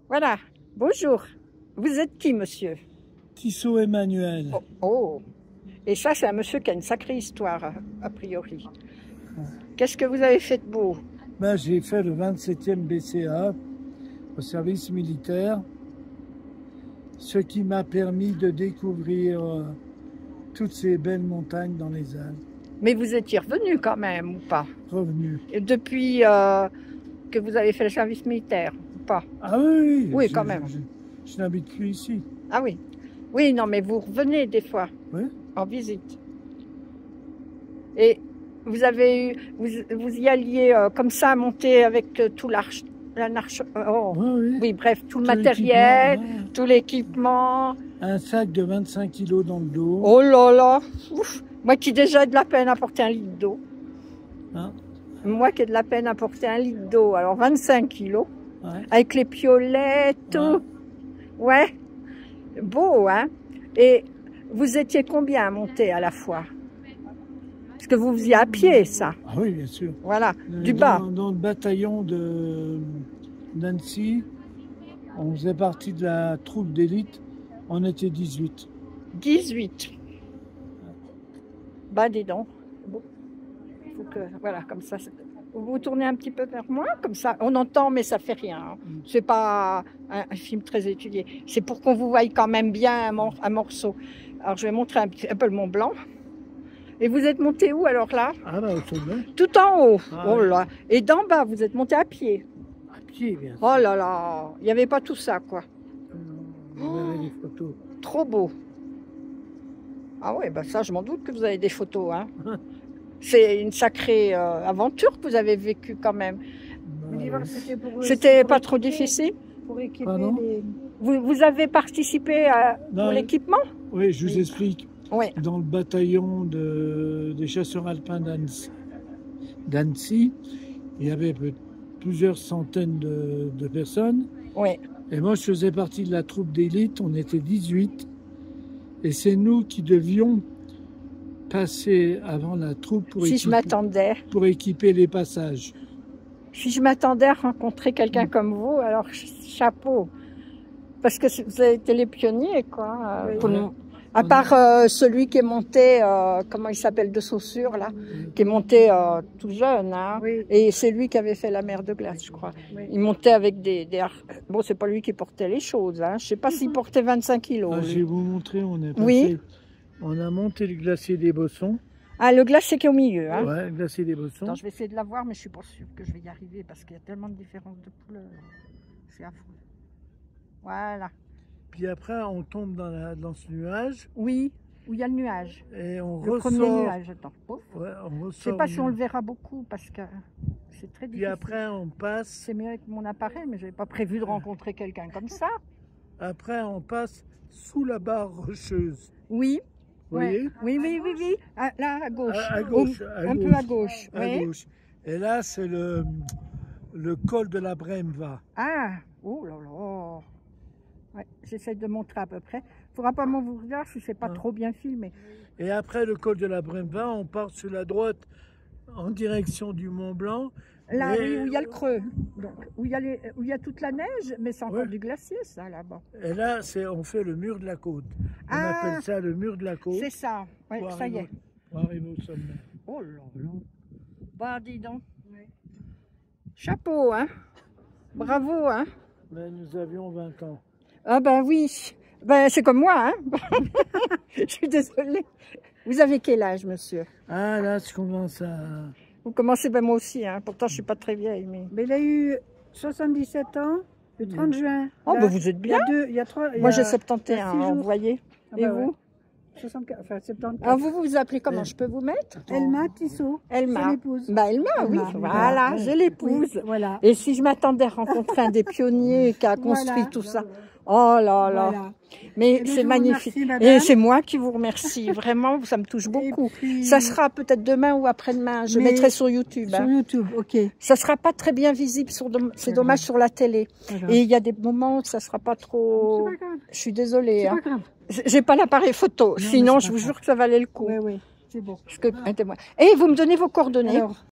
Voilà. Bonjour. Vous êtes qui, monsieur? Tissot Emmanuel. Oh, oh. Et ça, c'est un monsieur qui a une sacrée histoire, a priori. Qu'est-ce que vous avez fait de beau? Ben, j'ai fait le 27e BCA au service militaire, ce qui m'a permis de découvrir toutes ces belles montagnes dans les Alpes. Mais vous étiez revenu quand même, ou pas? Revenu. Et depuis que vous avez fait le service militaire, ou pas? Ah oui, Oui, quand même. Je n'habite plus ici. Ah oui. Oui, non, mais vous revenez des fois, Oui. en visite. Et vous avez eu, vous y alliez comme ça, monter avec tout l'arche, oh. Oui. Oui, bref, tout le matériel, tout l'équipement. Un sac de 25 kilos dans le dos. Oh là là, ouf. Moi qui déjà ai de la peine à porter un litre d'eau. Hein? Moi qui ai de la peine à porter un litre d'eau, alors 25 kilos, Ouais. avec les piolets, tout. Ouais, beau, hein? Et vous étiez combien à monter à la fois? Parce que vous faisiez à pied, ça. Ah oui, bien sûr. Voilà, du bas. Dans le bataillon de Nancy, on faisait partie de la troupe d'élite, on était 18. 18. Bah, dis donc. Bon. Faut que, voilà, comme ça. Vous vous tournez un petit peu vers moi, comme ça. On entend, mais ça fait rien. Hein. C'est pas un film très étudié. C'est pour qu'on vous voie quand même bien un morceau. Alors, je vais montrer un peu le Mont Blanc. Et vous êtes monté où alors là? Ah là, au sommet. Tout en haut. Ah, oh là. Et d'en bas, vous êtes monté à pied. À pied, bien sûr. Oh là là. Il n'y avait pas tout ça, quoi. Vous avez des photos. Trop beau. Ah ouais, bah ça, je m'en doute que vous avez des photos. Hein. C'est une sacrée aventure que vous avez vécue quand même. C'était pas trop difficile? Pour équiper Pardon? les... Vous avez participé pour l'équipement? Oui, je vous explique. Oui. Dans le bataillon des chasseurs alpins d'Annecy, il y avait plusieurs centaines de personnes. Oui. Et moi, je faisais partie de la troupe d'élite, on était 18. Et c'est nous qui devions passer avant la troupe pour équiper les passages. Si je m'attendais à rencontrer quelqu'un comme vous, alors chapeau. Parce que vous avez été les pionniers, quoi. À part celui qui est monté, comment il s'appelle, de Saussure, là, qui est monté tout jeune, hein. Oui. Et c'est lui qui avait fait la mer de glace, je crois. Oui. Il montait avec des... Bon, c'est pas lui qui portait les choses, hein. Je sais pas s'il portait 25 kilos. Ah, je vais vous montrer, on est passé. Oui. On a monté le glacier des Bossons. Ah, le glacier qui est au milieu, hein. Ouais, le glacier des Bossons. Attends, je vais essayer de la voir, mais je suis pas sûre que je vais y arriver parce qu'il y a tellement de différences de couleurs. C'est affreux. Voilà. Puis après, on tombe dans ce nuage. Oui, où il y a le nuage. Et on Le ressort. premier nuage, attends. Oh. Ouais, on ressort. Je sais pas si on le verra beaucoup parce que c'est très difficile. Puis après, on passe. C'est mieux avec mon appareil, mais j'avais pas prévu de rencontrer quelqu'un comme ça. Après, on passe sous la barre rocheuse. Oui. Vous voyez? Oui. Ah, là, à gauche. À gauche. Un peu à gauche. À Oui. gauche. Et là, c'est le col de la Bremva. Ah, oh là là. Ouais, j'essaie de montrer à peu près. Il faudra pas m'en vous regarder si c'est pas trop bien filmé. Et après le col de la Bremva, on part sur la droite en direction du Mont Blanc. Là, oui, où il y a le creux. Donc, où il y a toute la neige, mais c'est encore du glacier, ça, là-bas. Et là, on fait le mur de la côte. On appelle ça le mur de la côte. C'est ça. Ouais, ça y est. Pour arriver au sommet. Oh là là. Bah, dis donc. Chapeau, hein. Bravo, hein. Mais nous avions 20 ans. Ah ben oui. Ben, c'est comme moi, hein. Je suis désolée. Vous avez quel âge, monsieur? Ah là, je commence à... Vous commencez, ben moi aussi, hein. Pourtant, je suis pas très vieille, mais... Mais il a eu 77 ans le 30 juin. Oh, ben vous êtes bien. Il y a 3... Moi, j'ai 71, vous voyez. Ah, Et bah vous? Ouais. 64, enfin 74. Ah, vous vous appelez comment? Je peux vous mettre? Elma Tissot. Elma. C'est l'épouse. Bah, Elma, oui. Voilà, j'ai l'épouse. Oui, voilà. Et si je m'attendais à rencontrer un des pionniers qui a construit tout ça. Oh là là. Voilà. Mais Et c'est je magnifique. vous remercie, Et madame. c'est moi qui vous remercie. Vraiment, ça me touche beaucoup. puis- Ça sera peut-être demain ou après-demain. Je Mais- mettrai sur YouTube. Sur Hein. YouTube, ok. Ça sera pas très bien visible. C'est dommage sur la télé. Voilà. Et il y a des moments où ça sera pas trop... C'est pas grave. Je suis désolée. C'est Hein. pas grave. J'ai pas l'appareil photo. mais Sinon, c'est je pas vous grave. jure que ça valait le coup. Oui, c'est bon. Parce que, un témoin. Et vous me donnez vos coordonnées. Alors,